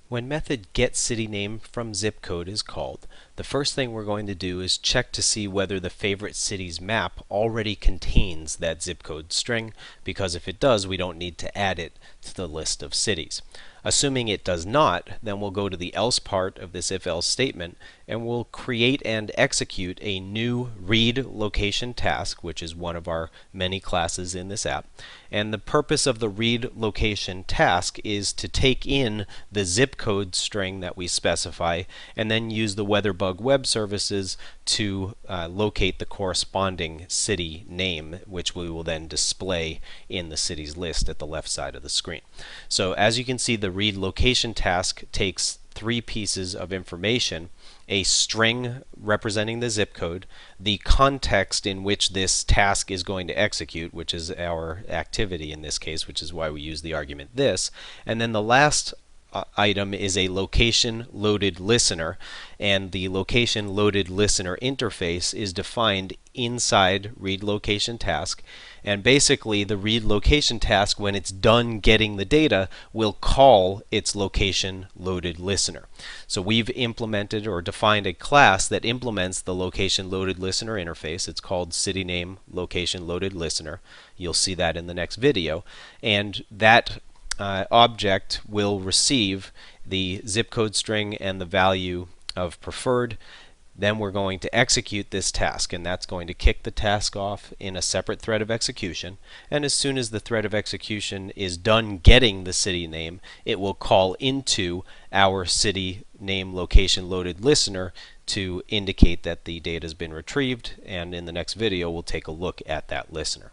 When method getCityNameFromZipCode is called, the first thing we're going to do is check to see whether the favorite city's map already contains that zip code string, because if it does, we don't need to add it to the list of cities. Assuming it does not, then we'll go to the else part of this if-else statement and we'll create and execute a new read location task, which is one of our many classes in this app. And the purpose of the read location task is to take in the zip code string that we specify and then use the WeatherBug web services to locate the corresponding city name, which we will then display in the cities list at the left side of the screen. So as you can see, the read location task takes three pieces of information: a string representing the zip code, the context in which this task is going to execute, which is our activity in this case, which is why we use the argument this, and then the last item is a location loaded listener, and the location loaded listener interface is defined inside read location task. And basically the read location task, when it's done getting the data, will call its location loaded listener. So we've implemented or defined a class that implements the location loaded listener interface. It's called CityName Location Loaded Listener. You'll see that in the next video, and that object will receive the zip code string and the value of preferred. Then we're going to execute this task, and that's going to kick the task off in a separate thread of execution. And as soon as the thread of execution is done getting the city name, it will call into our city name location loaded listener to indicate that the data has been retrieved. And in the next video, we'll take a look at that listener.